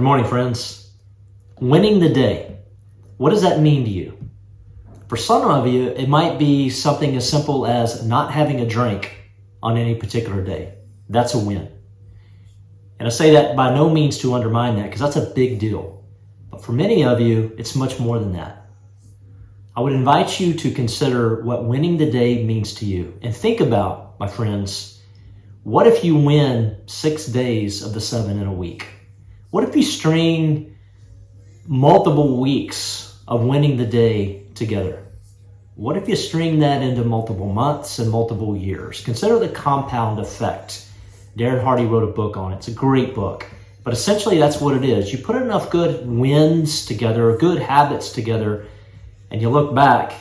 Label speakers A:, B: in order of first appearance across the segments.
A: Good morning, friends. Winning the day. What does that mean to you? For some of you, it might be something as simple as not having a drink on any particular day. That's a win. And I say that by no means to undermine that, because that's a big deal. But for many of you, it's much more than that. I would invite you to consider what winning the day means to you. And think about, my friends, what if you win 6 days of the 7 in a week? What if you string multiple weeks of winning the day together? What if you string that into multiple months and multiple years? Consider the compound effect. Darren Hardy wrote a book on it. It's a great book. But essentially, that's what it is. You put enough good wins together, good habits together, and you look back,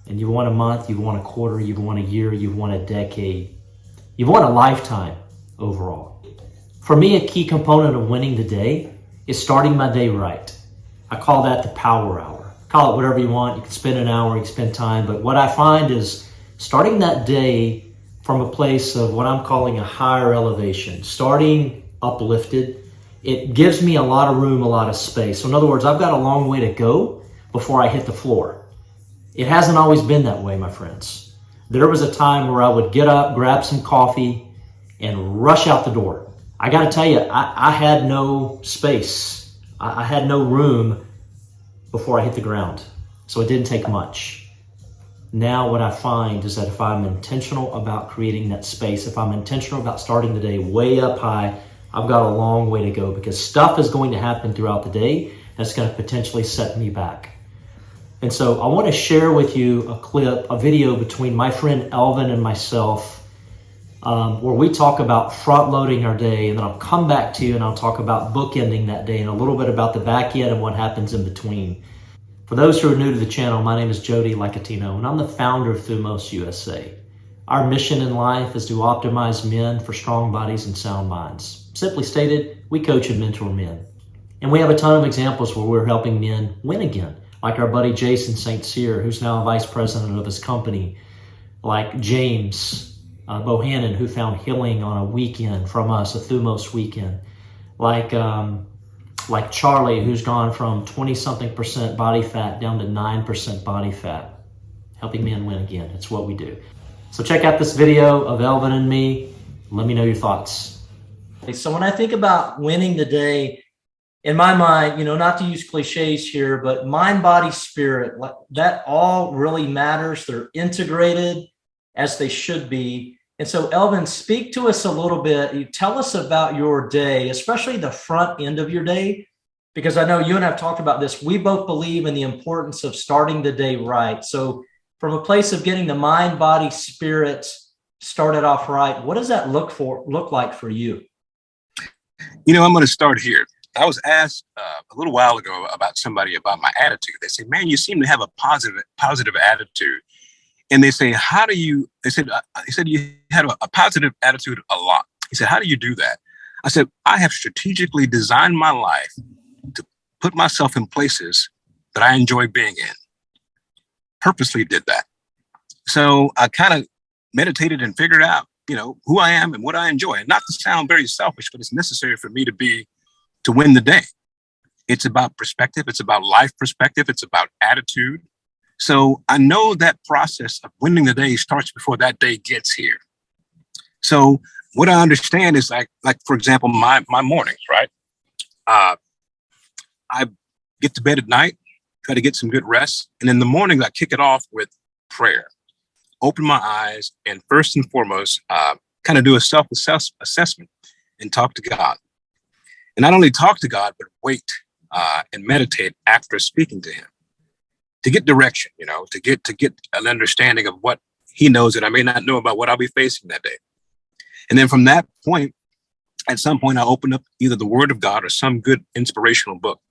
A: and you've won a month, you've won a quarter, you've won a year, you've won a decade. You've won a lifetime overall. For me, a key component of winning the day is starting my day right. I call that the power hour. Call it whatever you want. You can spend an hour, you can spend time. But what I find is starting that day from a place of what I'm calling a higher elevation, starting uplifted, it gives me a lot of room, a lot of space. So in other words, I've got a long way to go before I hit the floor. It hasn't always been that way, my friends. There was a time where I would get up, grab some coffee, and rush out the door. I got to tell you, I had no space. I had no room before I hit the ground. So it didn't take much. Now what I find is that if I'm intentional about creating that space, if I'm intentional about starting the day way up high, I've got a long way to go, because stuff is going to happen throughout the day that's going to potentially set me back. And so I want to share with you a clip, a video between my friend Elvin and myself, where we talk about front loading our day, and then I'll come back to you and I'll talk about bookending that day and a little bit about the back end and what happens in between. For those who are new to the channel, my name is Jody Licatino, and I'm the founder of Thumos USA. Our mission in life is to optimize men for strong bodies and sound minds. Simply stated, we coach and mentor men. And we have a ton of examples where we're helping men win again, like our buddy Jason St. Cyr, who's now a vice president of his company, like James Bohannon, who found healing on a weekend from us, a Thumos weekend, like Charlie, who's gone from 20-something% body fat down to 9% body fat, helping men win again. It's what we do. So check out this video of Elvin and me. Let me know your thoughts. So when I think about winning the day, in my mind, not to use cliches here, but mind, body, spirit, that all really matters. They're integrated as they should be. And so, Elvin, speak to us a little bit. You tell us about your day, especially the front end of your day, because I know you and I have talked about this. We both believe in the importance of starting the day right. So from a place of getting the mind, body, spirit started off right, what does that look like for you?
B: I'm going to start here. I was asked a little while ago about my attitude. They said, man, you seem to have a positive attitude. And they say, he said you had a positive attitude a lot. He said, how do you do that? I said, I have strategically designed my life to put myself in places that I enjoy being in. Purposely did that. So I kind of meditated and figured out, who I am and what I enjoy. And not to sound very selfish, but it's necessary for me to win the day. It's about perspective. It's about life perspective. It's about attitude. So I know that process of winning the day starts before that day gets here. So what I understand is like for example, my mornings, right? I get to bed at night, try to get some good rest. And in the morning, I kick it off with prayer. Open my eyes and first and foremost, kind of do a self-assessment and talk to God. And not only talk to God, but wait and meditate after speaking to him. To get direction, to get an understanding of what he knows that I may not know about what I'll be facing that day. And then from that point, at some point, I open up either the Word of God or some good inspirational book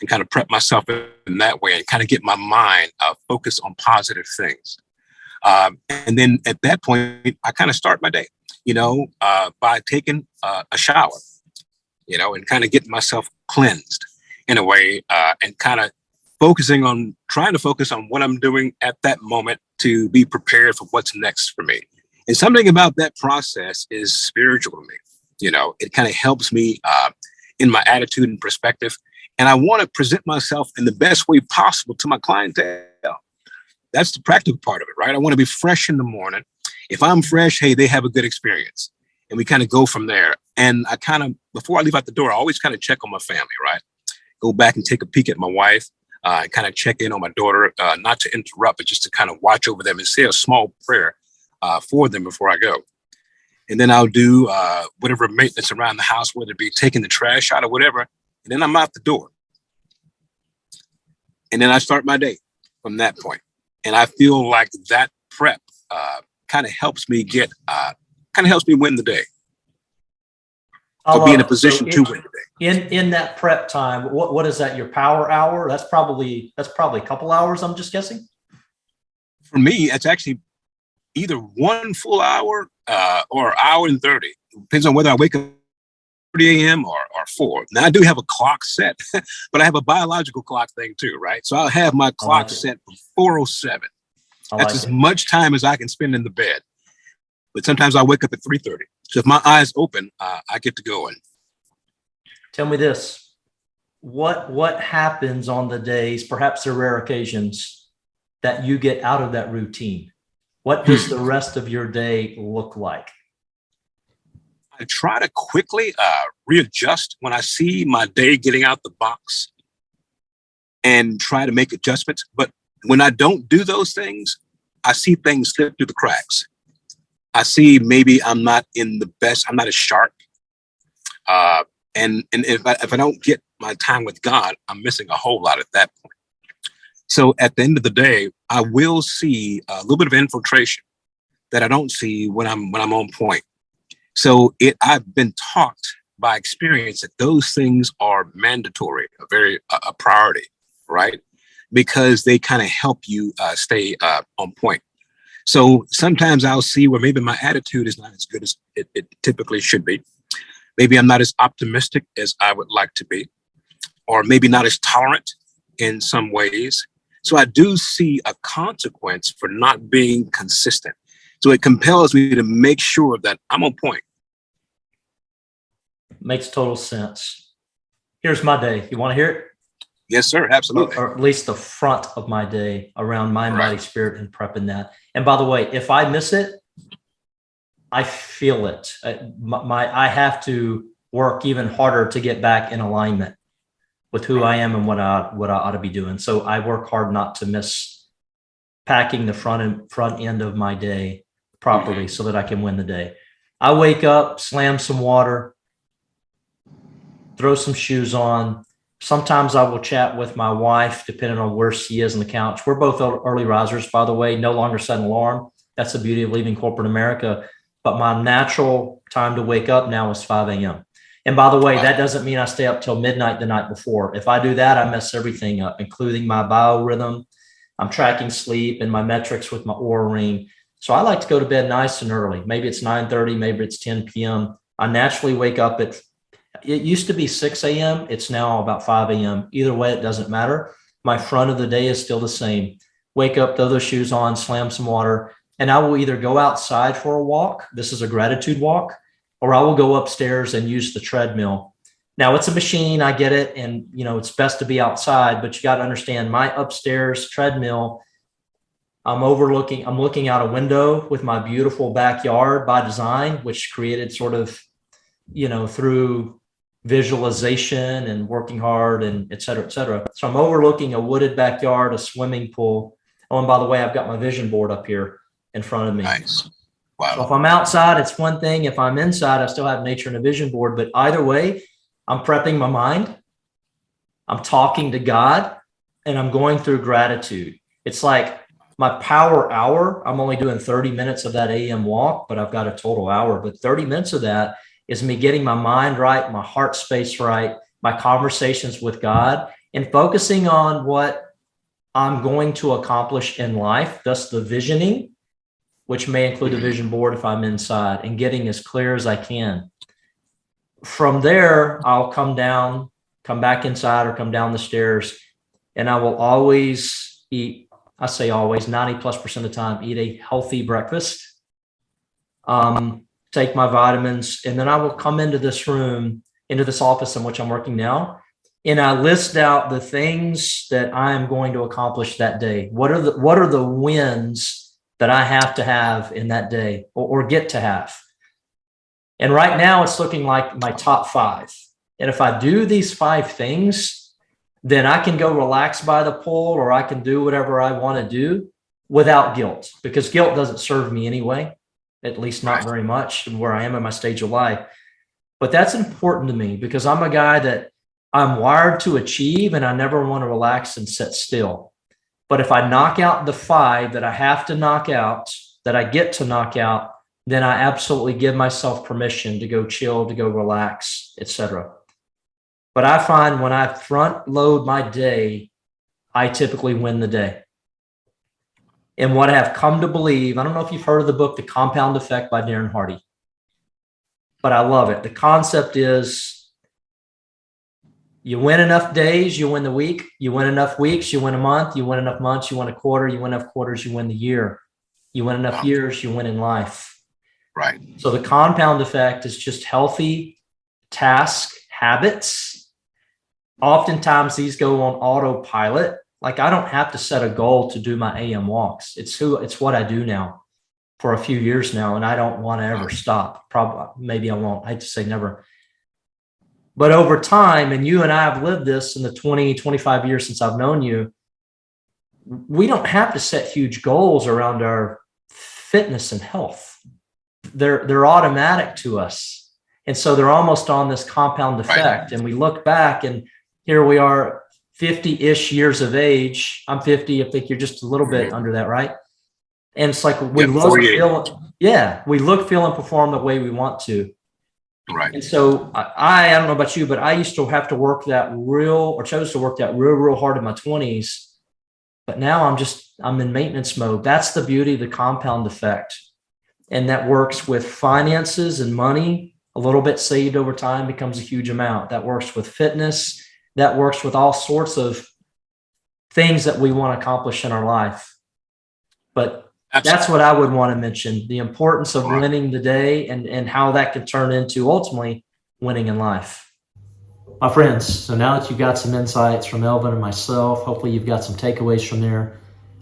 B: and kind of prep myself in that way and kind of get my mind focused on positive things. And then at that point, I kind of start my day, by taking a shower, and kind of getting myself cleansed in a way and kind of trying to focus on what I'm doing at that moment to be prepared for what's next for me. And something about that process is spiritual to me. It kind of helps me in my attitude and perspective. And I want to present myself in the best way possible to my clientele. That's the practical part of it, right? I want to be fresh in the morning. If I'm fresh, hey, they have a good experience. And we kind of go from there. And I kind of, before I leave out the door, I always kind of check on my family, right? Go back and take a peek at my wife, and kind of check in on my daughter, not to interrupt, but just to kind of watch over them and say a small prayer for them before I go. And then I'll do whatever maintenance around the house, whether it be taking the trash out or whatever. And then I'm out the door. And then I start my day from that point. And I feel like that prep kind of helps me win the day. Or be in a position to win the day.
A: In that prep time, what is that? Your power hour? That's probably a couple hours, I'm just guessing.
B: For me, it's actually either 1 full hour or an hour and 30. Depends on whether I wake up 30 a.m. or 4. Now I do have a clock set, but I have a biological clock thing too, right? So I'll have my clock set for 4:07. That's as much time as I can spend in the bed. But sometimes I wake up at 3:30. So if my eyes open, I get to going.
A: Tell me this: what happens on the days, perhaps the rare occasions, that you get out of that routine? What does the rest of your day look like?
B: I try to quickly readjust when I see my day getting out the box and try to make adjustments. But when I don't do those things, I see things slip through the cracks. I see maybe I'm not as sharp. And if I don't get my time with God, I'm missing a whole lot at that point. So at the end of the day, I will see a little bit of infiltration that I don't see when I'm on point. So I've been taught by experience that those things are mandatory, a priority, right? Because they kind of help you stay on point. So sometimes I'll see where maybe my attitude is not as good as it typically should be. Maybe I'm not as optimistic as I would like to be, or maybe not as tolerant in some ways. So I do see a consequence for not being consistent. So it compels me to make sure that I'm on point.
A: Makes total sense. Here's my day. You want to hear it?
B: Yes, sir. Absolutely.
A: Or at least the front of my day around mind, body, spirit, and prepping that. And by the way, if I miss it, I feel it. I have to work even harder to get back in alignment with who I am and what I ought to be doing. So I work hard not to miss packing the front end of my day properly so that I can win the day. I wake up, slam some water, throw some shoes on. Sometimes I will chat with my wife, depending on where she is on the couch. We're both early risers, by the way, no longer set an alarm. That's the beauty of leaving corporate America. But my natural time to wake up now is 5 a.m. And by the way, that doesn't mean I stay up till midnight the night before. If I do that, I mess everything up, including my biorhythm. I'm tracking sleep and my metrics with my Oura Ring. So I like to go to bed nice and early. Maybe it's 9:30, maybe it's 10 p.m. I naturally wake up it used to be 6 a.m. It's now about 5 a.m. Either way, it doesn't matter. My front of the day is still the same. Wake up, throw those shoes on, slam some water, and I will either go outside for a walk. This is a gratitude walk, or I will go upstairs and use the treadmill. Now it's a machine, I get it. And it's best to be outside, but you got to understand my upstairs treadmill, I'm looking out a window with my beautiful backyard by design, which created sort of, through visualization and working hard and et cetera, et cetera. So I'm overlooking a wooded backyard, a swimming pool. Oh, and by the way, I've got my vision board up here in front of me.
B: Nice. Wow.
A: So if I'm outside, it's one thing. If I'm inside, I still have nature and a vision board. But either way, I'm prepping my mind. I'm talking to God, and I'm going through gratitude. It's like my power hour. I'm only doing 30 minutes of that AM walk, but I've got a total hour. But 30 minutes of that is me getting my mind right, my heart space right, my conversations with God, and focusing on what I'm going to accomplish in life, thus the visioning, which may include the vision board if I'm inside, and getting as clear as I can. From there, I'll come back inside or come down the stairs, and I will always eat, I say always, 90+% of the time, eat a healthy breakfast, take my vitamins, and then I will come into this room into this office in which I'm working now, and I list out the things that I'm going to accomplish that day. What are the wins that I have to have in that day or get to have? And right now it's looking like my top 5. And if I do these 5 things, then I can go relax by the pool, or I can do whatever I want to do without guilt, because guilt doesn't serve me anyway, at least not very much where I am in my stage of life. But that's important to me because I'm a guy that I'm wired to achieve, and I never want to relax and sit still. But if I knock out the 5 that I have to knock out, that I get to knock out, then I absolutely give myself permission to go chill, to go relax, etc. But I find when I front load my day, I typically win the day. And what I have come to believe, I don't know if you've heard of the book, The Compound Effect by Darren Hardy, but I love it. The concept is you win enough days, you win the week. You win enough weeks, you win a month. You win enough months, you win a quarter. You win enough quarters, you win the year. You win enough years, you win in life.
B: Right.
A: So the compound effect is just healthy task habits. Oftentimes these go on autopilot. Like I don't have to set a goal to do my AM walks. It's what I do now for a few years now, and I don't want to ever stop. Probably, maybe I won't. I hate to say never. But over time, and you and I have lived this in the 20, 25 years since I've known you, we don't have to set huge goals around our fitness and health. They're automatic to us. And so they're almost on this compound effect. Right. And we look back and here we are 50-ish years of age. I'm 50. I think you're just a little bit under that, right? And it's like we look, feel, and perform the way we want to.
B: Right.
A: And so I don't know about you, but I used to have to work that chose to work that real hard in my 20s. But now I'm in maintenance mode. That's the beauty of the compound effect. And that works with finances and money. A little bit saved over time becomes a huge amount. That works with fitness. That works with all sorts of things that we want to accomplish in our life. But that's what I would want to mention, the importance of winning the day and how that can turn into ultimately winning in life. My friends, so now that you've got some insights from Elvin and myself, hopefully you've got some takeaways from there.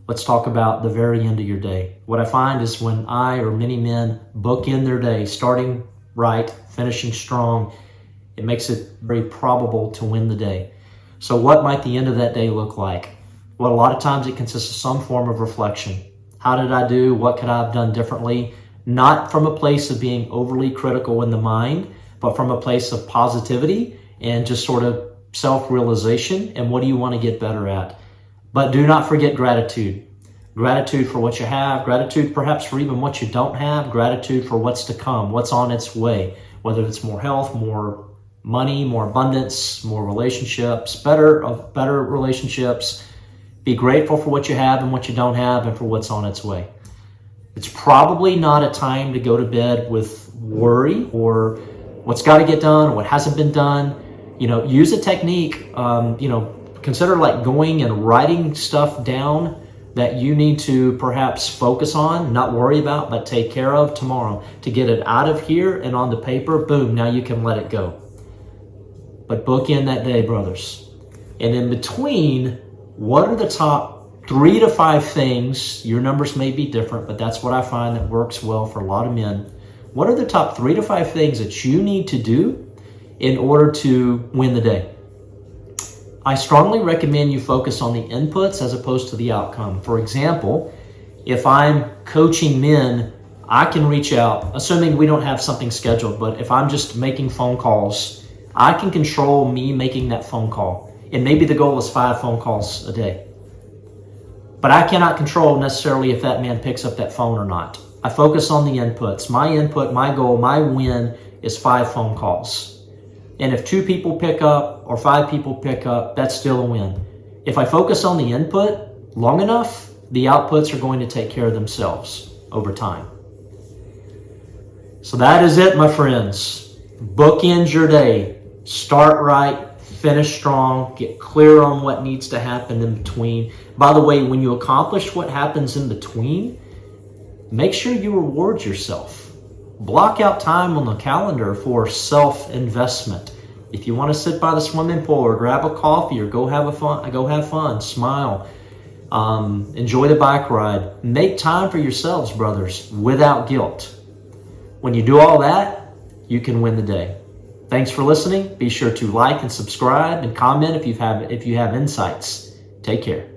A: Let's talk about the very end of your day. What I find is when I or many men book in their day, starting right, finishing strong, it makes it very probable to win the day. So what might the end of that day look like? Well, a lot of times it consists of some form of reflection. How did I do? What could I have done differently? Not from a place of being overly critical in the mind, but from a place of positivity and just sort of self-realization. And what do you want to get better at? But do not forget gratitude. Gratitude for what you have, gratitude perhaps for even what you don't have, gratitude for what's to come, what's on its way, whether it's more health, more money, more abundance, more relationships, better relationships. Be grateful for what you have and what you don't have and for what's on its way. It's probably not a time to go to bed with worry or what's got to get done or what hasn't been done. Use a technique, consider like going and writing stuff down that you need to perhaps focus on, not worry about, but take care of tomorrow to get it out of here and on the paper. Boom, now you can let it go. But book in that day, brothers. And in between, what are the top 3 to 5 things? Your numbers may be different, but that's what I find that works well for a lot of men. What are the top 3 to 5 things that you need to do in order to win the day? I strongly recommend you focus on the inputs as opposed to the outcome. For example, if I'm coaching men, I can reach out, assuming we don't have something scheduled, but if I'm just making phone calls, I can control me making that phone call. And maybe the goal is 5 phone calls a day. But I cannot control necessarily if that man picks up that phone or not. I focus on the inputs. My input, my goal, my win is 5 phone calls. And if 2 people pick up or 5 people pick up, that's still a win. If I focus on the input long enough, the outputs are going to take care of themselves over time. So that is it, my friends. Bookend your day. Start right, finish strong, get clear on what needs to happen in between. By the way, when you accomplish what happens in between, make sure you reward yourself. Block out time on the calendar for self-investment. If you want to sit by the swimming pool or grab a coffee or go have fun, smile, enjoy the bike ride. Make time for yourselves, brothers, without guilt. When you do all that, you can win the day. Thanks for listening. Be sure to like and subscribe and comment if you have insights. Take care.